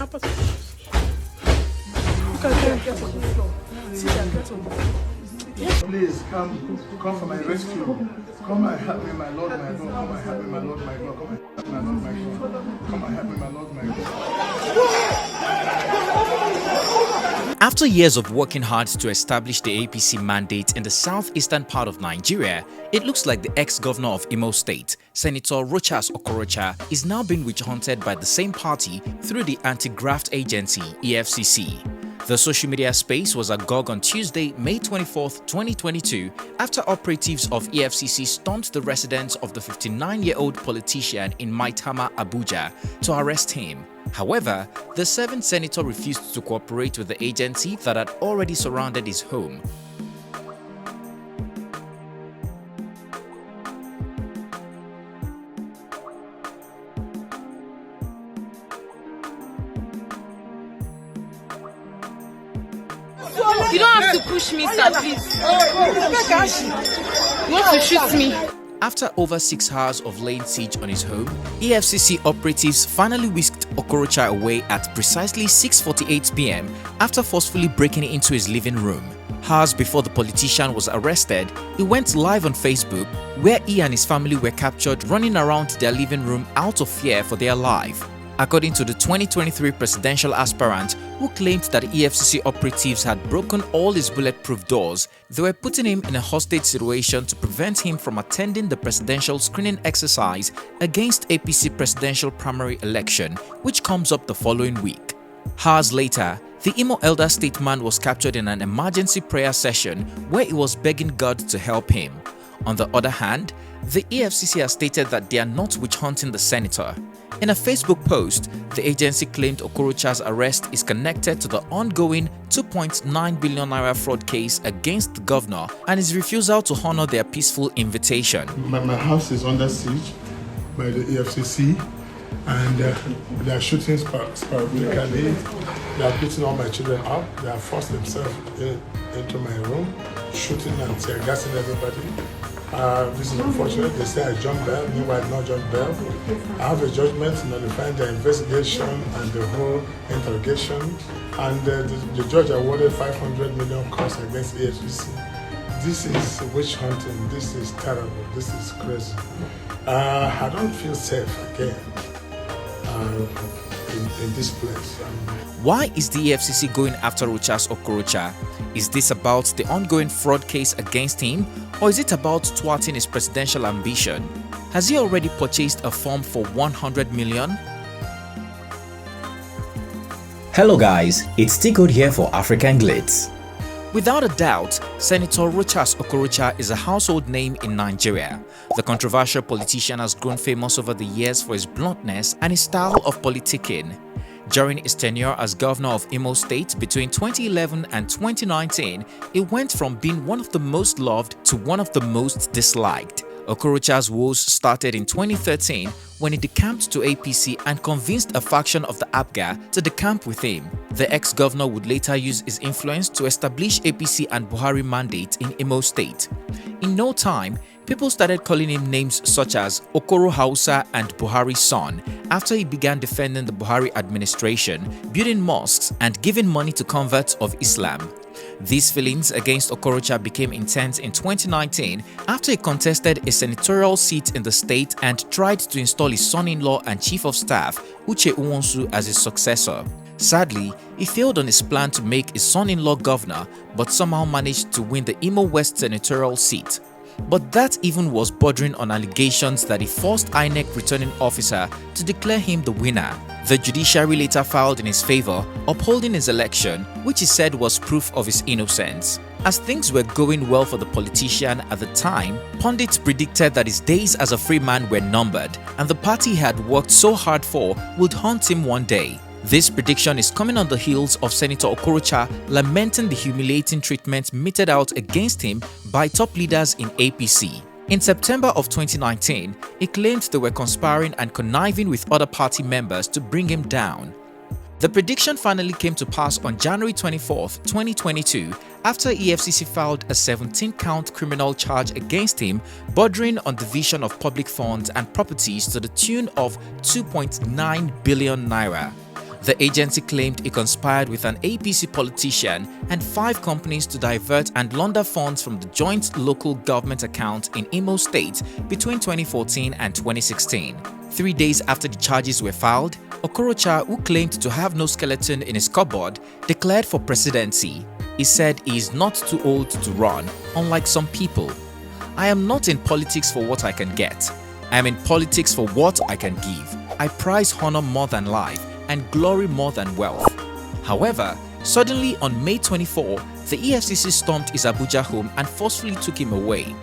Please come for my rescue. Come and help me, my Lord, my God. Come and help me, my Lord, my God. Come and help me, my Lord, my God. Come and help me, my Lord, my God. After years of working hard to establish the APC mandate in the southeastern part of Nigeria, it looks like the ex-governor of Imo State, Senator Rochas Okorocha, is now being witch-hunted by the same party through the anti-graft agency Efcc. The social media space was agog on Tuesday, May 24, 2022, after operatives of Efcc stormed the residence of the 59-year-old politician in Maitama, Abuja, to arrest him. However, the 7th senator refused to cooperate with the agency that had already surrounded his home. You don't have to push me, sir, please. You want to shoot me? After over 6 hours of laying siege on his home, EFCC operatives finally whisked Okorocha away at precisely 6:48 p.m. after forcefully breaking into his living room. Hours before the politician was arrested, he went live on Facebook, where he and his family were captured running around their living room out of fear for their life. According to the 2023 presidential aspirant, who claimed that EFCC operatives had broken all his bulletproof doors, they were putting him in a hostage situation to prevent him from attending the presidential screening exercise against APC presidential primary election, which comes up the following week. Hours later, the Imo elder statesman was captured in an emergency prayer session where he was begging God to help him. On the other hand, the EFCC has stated that they are not witch-hunting the senator. In a Facebook post, the agency claimed Okorocha's arrest is connected to the ongoing 2.9 billion naira fraud case against the governor and his refusal to honor their peaceful invitation. My house is under siege by the EFCC, and they are shooting sporadically. They are beating all my children up. They have forced themselves into my room, shooting and tear gassing everybody. This is unfortunate. They say I jumped bail, meanwhile I did not jump bail. I have a judgment nullifying the investigation and the whole interrogation, and the judge awarded 500 million costs against EFCC. This is witch hunting. This is terrible. This is crazy. I don't feel safe again in this place. Why is the EFCC going after Rochas Okorocha? Is this about the ongoing fraud case against him, or is it about thwarting his presidential ambition? Has he already purchased a farm for 100 million? Hello guys, it's TCode here for African Glitz. Without a doubt, Senator Rochas Okorocha is a household name in Nigeria. The controversial politician has grown famous over the years for his bluntness and his style of politicking. During his tenure as governor of Imo State between 2011 and 2019, he went from being one of the most loved to one of the most disliked. Okorocha's woes started in 2013 when he decamped to APC and convinced a faction of the APGA to decamp with him. The ex-governor would later use his influence to establish APC and Buhari mandate in Imo State. In no time, people started calling him names such as Okoro Hausa and Buhari's son after he began defending the Buhari administration, building mosques and giving money to converts of Islam. These feelings against Okorocha became intense in 2019 after he contested a senatorial seat in the state and tried to install his son-in-law and chief of staff, Uche Uwonsu, as his successor. Sadly, he failed on his plan to make his son-in-law governor, but somehow managed to win the Imo West senatorial seat. But that even was bordering on allegations that he forced INEC returning officer to declare him the winner. The judiciary later filed in his favor, upholding his election, which he said was proof of his innocence. As things were going well for the politician at the time, pundits predicted that his days as a free man were numbered and the party he had worked so hard for would haunt him one day. This prediction is coming on the heels of Senator Okorocha lamenting the humiliating treatment meted out against him by top leaders in APC. In September of 2019, he claimed they were conspiring and conniving with other party members to bring him down. The prediction finally came to pass on January 24, 2022, after EFCC filed a 17-count criminal charge against him bordering on division of public funds and properties to the tune of 2.9 billion naira. The agency claimed it conspired with an APC politician and 5 companies to divert and launder funds from the joint local government account in Imo State between 2014 and 2016. 3 days after the charges were filed, Okorocha, who claimed to have no skeleton in his cupboard, declared for presidency. He said he is not too old to run, unlike some people. "I am not in politics for what I can get. I am in politics for what I can give. I prize honor more than life and glory more than wealth." However, suddenly on May 24, the EFCC stormed his Abuja home and forcefully took him away.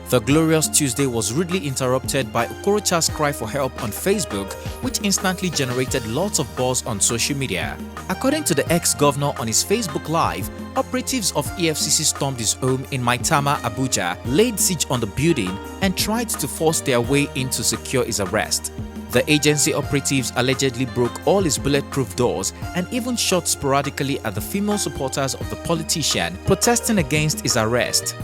The glorious Tuesday was rudely interrupted by Okorocha's cry for help on Facebook, which instantly generated lots of buzz on social media. According to the ex-governor on his Facebook Live, operatives of EFCC stormed his home in Maitama, Abuja, laid siege on the building, and tried to force their way in to secure his arrest. The agency operatives allegedly broke all his bulletproof doors and even shot sporadically at the female supporters of the politician protesting against his arrest.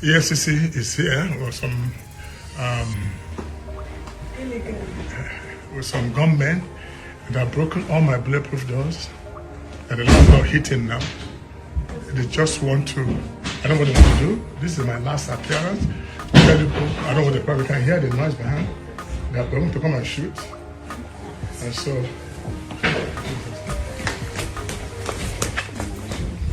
EFCC is here with some gunmen that have broken all my bulletproof doors and the last not hitting now. They just want to, I don't know what they want to do. This is my last appearance. I don't know what they probably can hear the noise behind. They're going to come and shoot. And so,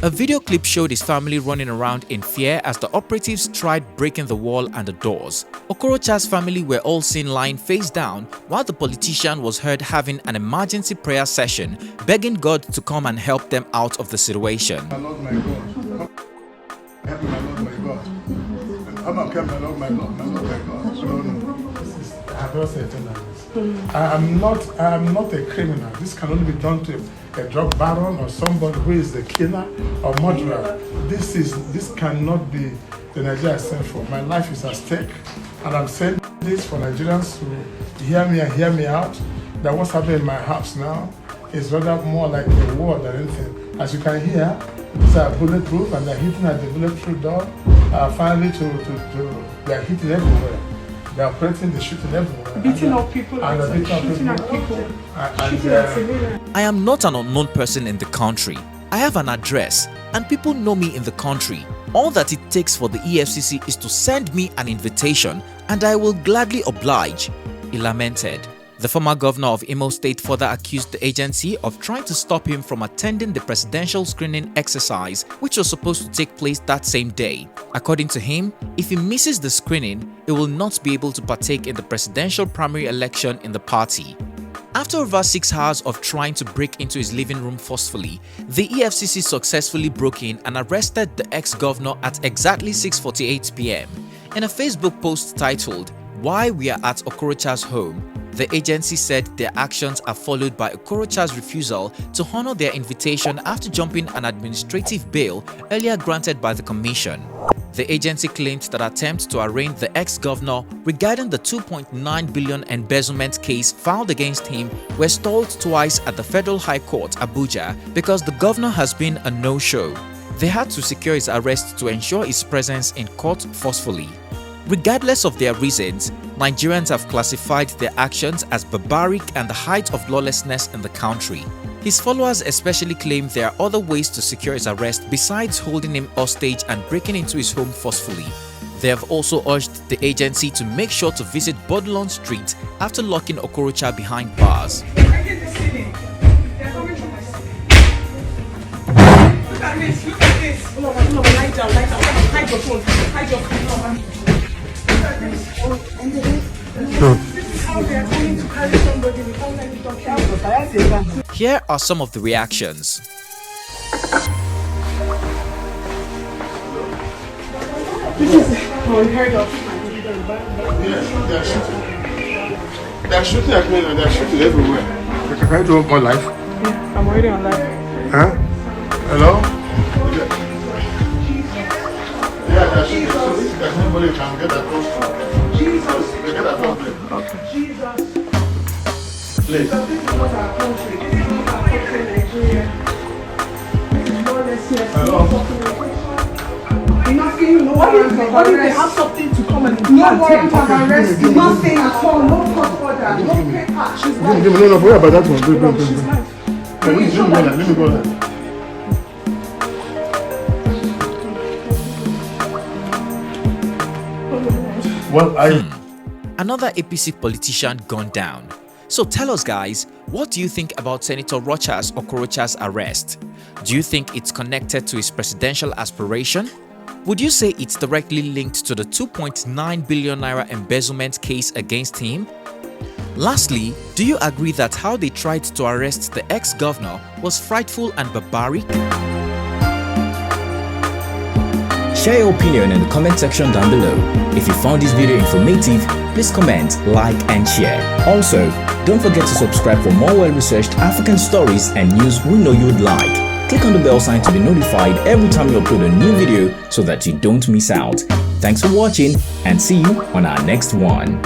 a video clip showed his family running around in fear as the operatives tried breaking the wall and the doors. Okorocha's family were all seen lying face down while the politician was heard having an emergency prayer session, begging God to come and help them out of the situation. my Lord, my God. Help me, my Lord, my God. And come and help my Lord, my Lord, my Lord, my God. No. I have not said this. I am not a criminal. This can only be done to a drug baron or somebody who is the killer or murderer. This cannot be the Nigeria I stand for. My life is at stake, and I'm saying this for Nigerians to hear me and hear me out. That what's happening in my house now is rather more like a war than anything. As you can hear, these are bulletproof, and they're hitting at the bulletproof door. Finally, they're hitting everywhere. They're operating, they're shooting everywhere. Beating up people, and shooting at people. I am not an unknown person in the country. I have an address and people know me in the country. All that it takes for the EFCC is to send me an invitation and I will gladly oblige, he lamented. The former governor of Imo State further accused the agency of trying to stop him from attending the presidential screening exercise, which was supposed to take place that same day. According to him, if he misses the screening, he will not be able to partake in the presidential primary election in the party. After over 6 hours of trying to break into his living room forcefully, the EFCC successfully broke in and arrested the ex-governor at exactly 6:48 p.m. In a Facebook post titled, "Why We Are at Okorocha's Home," the agency said their actions are followed by Okorocha's refusal to honor their invitation after jumping an administrative bail earlier granted by the commission. The agency claimed that attempts to arraign the ex-governor regarding the 2.9 billion embezzlement case filed against him were stalled twice at the Federal High Court, Abuja, because the governor has been a no-show. They had to secure his arrest to ensure his presence in court forcefully. Regardless of their reasons, Nigerians have classified their actions as barbaric and the height of lawlessness in the country. His followers especially claim there are other ways to secure his arrest besides holding him hostage and breaking into his home forcefully. They have also urged the agency to make sure to visit Bodlon Street after locking Okorocha behind bars. Look at this, look at this. No, lie down. Hide your phone. Hide your phone. This is how they are going to carry somebody without any document. Here are some of the reactions. This is unheard of. Yes, they're shooting. They're shooting at me and they're shooting everywhere. Can I do more life? Yeah, I'm already on live. Huh? Hello? Yeah, they're shooting. So if there's nobody can get across to. Jesus. They get across there. Okay. Jesus. Please. So this is not our country. This is not our country, Nigeria. This is lawlessness. Hello? I'm asking you no warrants of arrest. What if they have something to come and no warrant of arrest, nothing at all, no court order, no paper. She's mine. No, forget about that one. She's mine. Let me go there. Well, Another APC politician gone down. So tell us guys, what do you think about Senator Rochas Okorocha's arrest? Do you think it's connected to his presidential aspiration? Would you say it's directly linked to the 2.9 billion naira embezzlement case against him? Lastly, do you agree that how they tried to arrest the ex-governor was frightful and barbaric? Share your opinion in the comment section down below. If you found this video informative, please comment, like and share. Also, don't forget to subscribe for more well-researched African stories and news we know you'd like. Click on the bell sign to be notified every time we upload a new video so that you don't miss out. Thanks for watching and see you on our next one.